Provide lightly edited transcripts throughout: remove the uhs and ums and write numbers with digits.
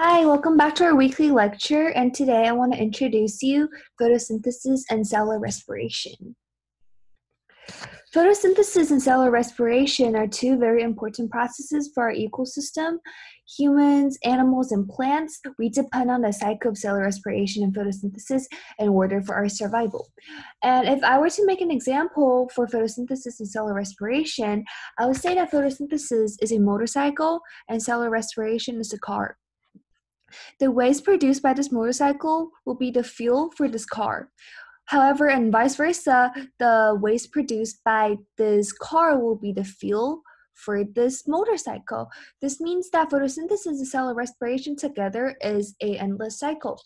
Hi, welcome back to our weekly lecture, and today I want to introduce you photosynthesis and cellular respiration. Photosynthesis and cellular respiration are two very important processes for our ecosystem. Humans, animals, and plants, we depend on the cycle of cellular respiration and photosynthesis in order for our survival. And if I were to make an example for photosynthesis and cellular respiration, I would say that photosynthesis is a motorcycle and cellular respiration is a car. The waste produced by this motorcycle will be the fuel for this car. However, and vice versa, the waste produced by this car will be the fuel for this motorcycle. This means that photosynthesis and cellular respiration together is an endless cycle.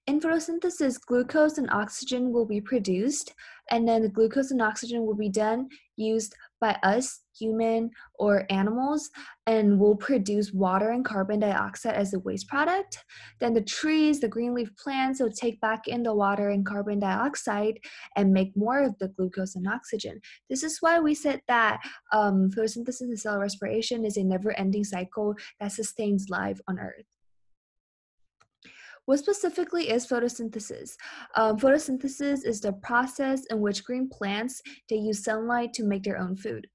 In photosynthesis, glucose and oxygen will be produced, and then the glucose and oxygen will be then used by us, human or animals, and will produce water and carbon dioxide as a waste product. Then the trees, the green leaf plants, will take back in the water and carbon dioxide and make more of the glucose and oxygen. This is why we said that photosynthesis and cellular respiration is a never-ending cycle that sustains life on Earth. What specifically is photosynthesis? Photosynthesis is the process in which green plants, they use sunlight to make their own food.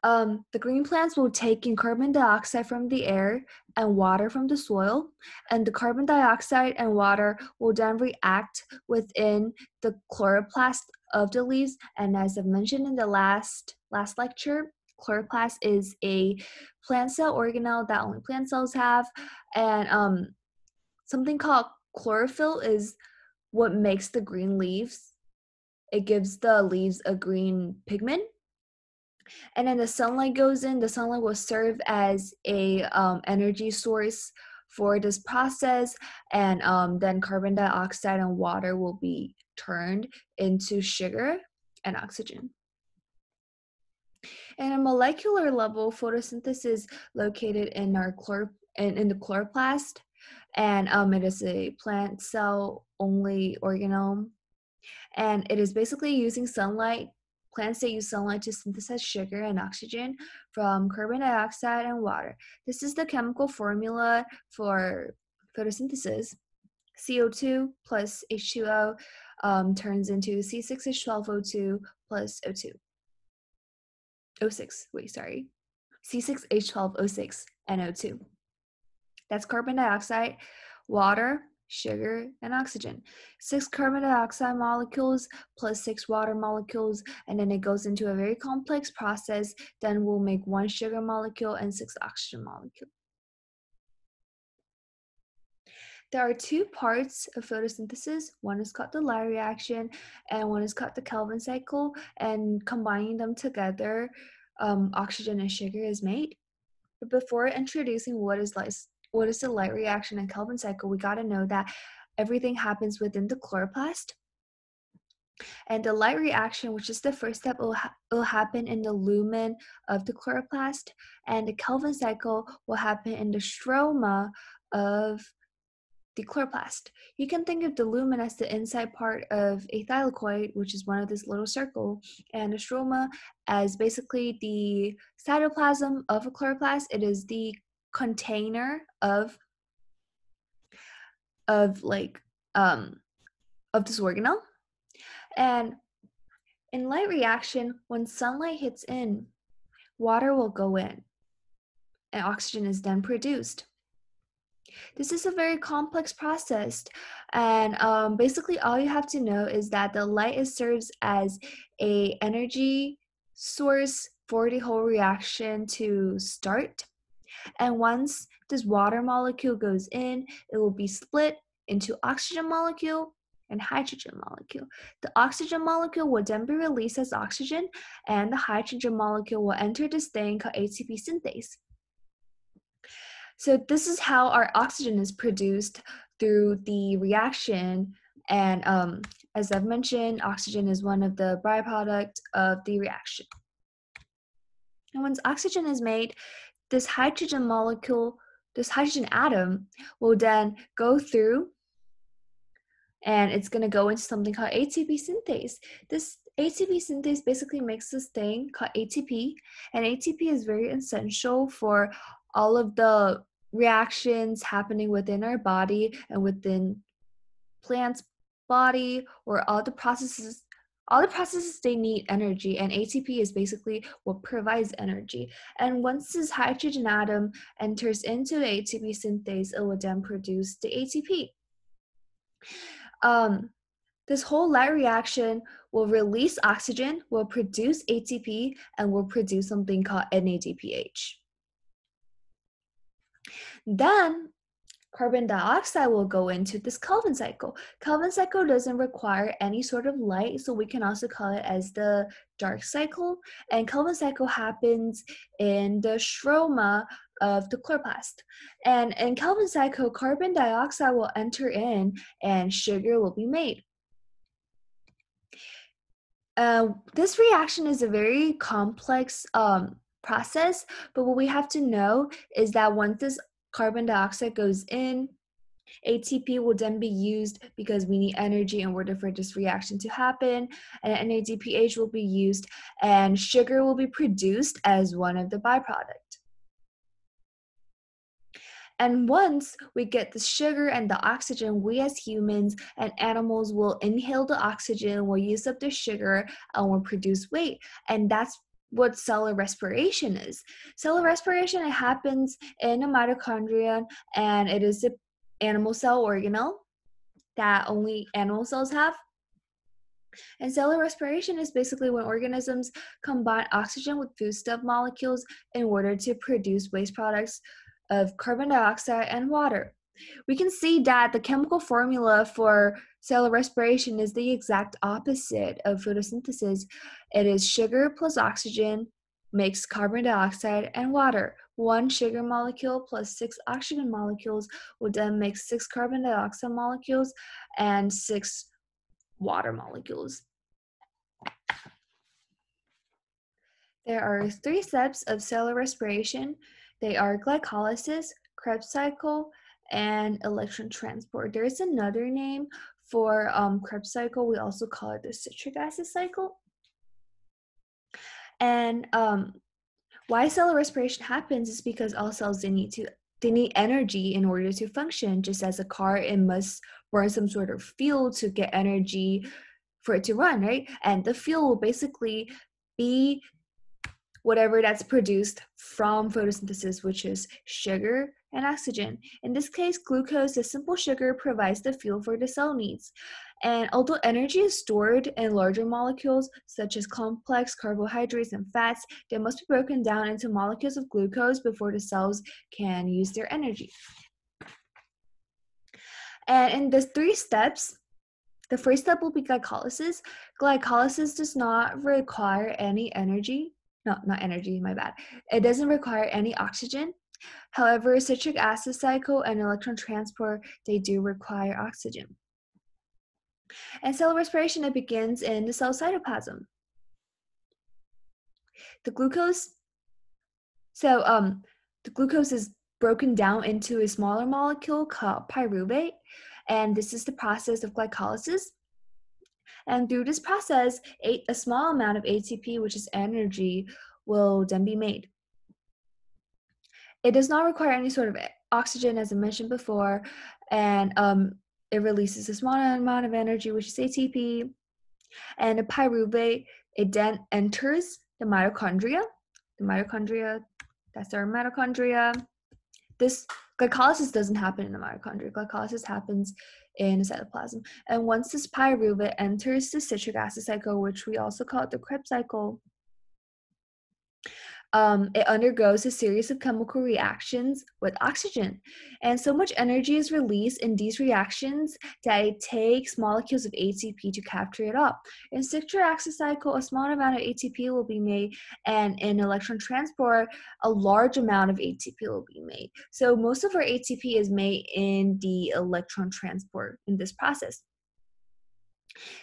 The green plants will take in carbon dioxide from the air and water from the soil, and the carbon dioxide and water will then react within the chloroplast of the leaves. And as I mentioned in the last lecture, chloroplast is a plant cell organelle that only plant cells have, and something called chlorophyll is what makes the green leaves. It gives the leaves a green pigment. And then the sunlight goes in. The sunlight will serve as a energy source for this process. And then carbon dioxide and water will be turned into sugar and oxygen. And at a molecular level, photosynthesis is located in our in the chloroplast. And it is a plant cell only organelle, and it is basically using sunlight. Plants that use sunlight to synthesize sugar and oxygen from carbon dioxide and water. This is the chemical formula for photosynthesis. CO2 plus H2O turns into C6H12O2 plus O2. C6H12O6 and O2. That's carbon dioxide, water, sugar, and oxygen. 6 carbon dioxide molecules plus 6 water molecules, and then it goes into a very complex process. Then we'll make 1 sugar molecule and 6 oxygen molecules. There are 2 parts of photosynthesis. One is called the Lye reaction, and one is called the Calvin cycle, and combining them together, oxygen and sugar is made. But before introducing what is the Lye reaction and Calvin cycle, we got to know that everything happens within the chloroplast. And the Lye reaction, which is the first step, will happen in the lumen of the chloroplast, and the Calvin cycle will happen in the stroma of the chloroplast. You can think of the lumen as the inside part of a thylakoid, which is one of this little circle, and the stroma as basically the cytoplasm of a chloroplast. It is the container of this organelle. And in light reaction, when sunlight hits in, water will go in and oxygen is then produced. This is a very complex process, and basically all you have to know is that the light serves as a energy source for the whole reaction to start. And once this water molecule goes in, it will be split into oxygen molecule and hydrogen molecule. The oxygen molecule will then be released as oxygen, and the hydrogen molecule will enter this thing called ATP synthase. So this is how our oxygen is produced through the reaction. And as I've mentioned, oxygen is one of the byproducts of the reaction. And once oxygen is made, this hydrogen molecule, this hydrogen atom will then go through, and it's going to go into something called ATP synthase. This ATP synthase basically makes this thing called ATP, and ATP is very essential for all of the reactions happening within our body and within plants' body, or all the processes they need energy, and ATP is basically what provides energy. And once this hydrogen atom enters into the ATP synthase, it will then produce the ATP. This whole light reaction will release oxygen, will produce ATP, and will produce something called NADPH. Then carbon dioxide will go into this Calvin cycle. Calvin cycle doesn't require any sort of light, so we can also call it as the dark cycle. And Calvin cycle happens in the stroma of the chloroplast. And in Calvin cycle, carbon dioxide will enter in and sugar will be made. This reaction is a very complex process, but what we have to know is that once this carbon dioxide goes in, ATP will then be used because we need energy in order for this reaction to happen, and NADPH will be used, and sugar will be produced as one of the byproducts. And once we get the sugar and the oxygen, we as humans and animals will inhale the oxygen, will use up the sugar, and will produce weight. And that's what cellular respiration is. Cellular respiration, it happens in a mitochondrion, and it is an animal cell organelle that only animal cells have. And cellular respiration is basically when organisms combine oxygen with foodstuff molecules in order to produce waste products of carbon dioxide and water. We can see that the chemical formula for cellular respiration is the exact opposite of photosynthesis. It is sugar plus oxygen makes carbon dioxide and water. One sugar molecule plus 6 oxygen molecules will then make 6 carbon dioxide molecules and 6 water molecules. There are 3 steps of cellular respiration. They are glycolysis, Krebs cycle, and electron transport. There is another name for Krebs cycle. We also call it the citric acid cycle. And why cellular respiration happens is because all cells, they need energy in order to function. Just as a car, it must burn some sort of fuel to get energy for it to run, right? And the fuel will basically be whatever that's produced from photosynthesis, which is sugar and oxygen. In this case, glucose, the simple sugar, provides the fuel for the cell needs. And although energy is stored in larger molecules, such as complex carbohydrates and fats, they must be broken down into molecules of glucose before the cells can use their energy. And in the 3 steps, the first step will be glycolysis. Glycolysis does not require any energy. No, not energy, my bad. It doesn't require any oxygen. However, citric acid cycle and electron transport, they do require oxygen. And cellular respiration, it begins in the cell cytoplasm. The glucose is broken down into a smaller molecule called pyruvate, and this is the process of glycolysis. And through this process, a small amount of ATP, which is energy, will then be made. It does not require any sort of oxygen, as I mentioned before, and it releases a small amount of energy, which is ATP. And the pyruvate, it then enters the mitochondria. That's our mitochondria. This glycolysis doesn't happen in the mitochondria. Glycolysis happens in the cytoplasm. And once this pyruvate enters the citric acid cycle, which we also call it the Krebs cycle, it undergoes a series of chemical reactions with oxygen. And so much energy is released in these reactions that it takes molecules of ATP to capture it up. In citric acid cycle, a small amount of ATP will be made, and in electron transport, a large amount of ATP will be made. So most of our ATP is made in the electron transport in this process.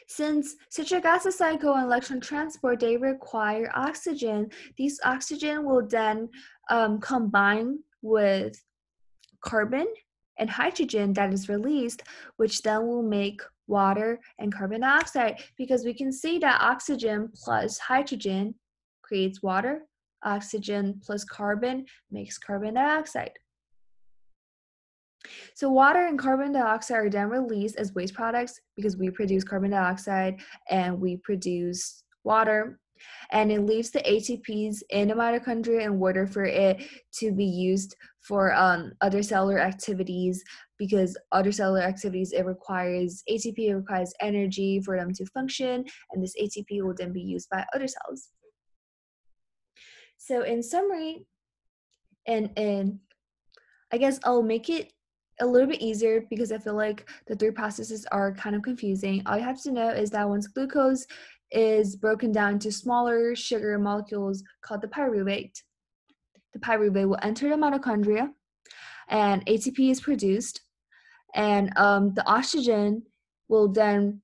Since citric acid cycle and electron transport, they require oxygen, these oxygen will then combine with carbon and hydrogen that is released, which then will make water and carbon dioxide, because we can see that oxygen plus hydrogen creates water, Oxygen plus carbon makes carbon dioxide. So water and carbon dioxide are then released as waste products because we produce carbon dioxide and we produce water. And it leaves the ATPs in the mitochondria in order for it to be used for other cellular activities, because other cellular activities, it requires ATP, it requires energy for them to function, and this ATP will then be used by other cells. So in summary, and I guess I'll make it a little bit easier because I feel like the three processes are kind of confusing. All you have to know is that once glucose is broken down to smaller sugar molecules called the pyruvate will enter the mitochondria and ATP is produced, and the oxygen will then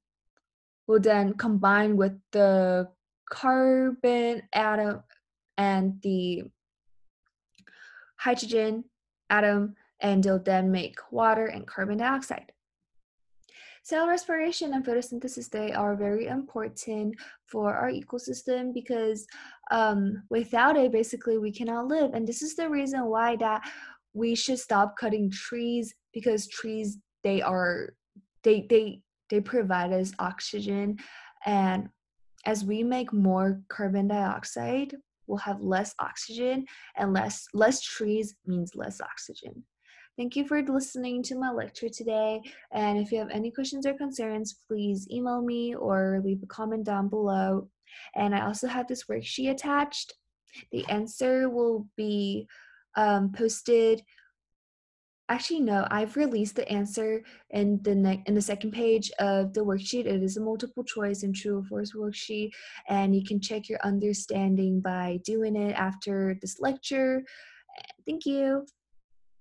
combine with the carbon atom and the hydrogen atom, and they'll then make water and carbon dioxide. Cell respiration and photosynthesis, they are very important for our ecosystem because without it, basically, we cannot live. And this is the reason why that we should stop cutting trees, because trees, they provide us oxygen, and as we make more carbon dioxide, we'll have less oxygen, and less trees means less oxygen. Thank you for listening to my lecture today, and if you have any questions or concerns, please email me or leave a comment down below. And I also have this worksheet attached. The answer will be posted. Actually, no, I've released the answer in the second page of the worksheet. It is a multiple choice and true or false worksheet, and you can check your understanding by doing it after this lecture. Thank you.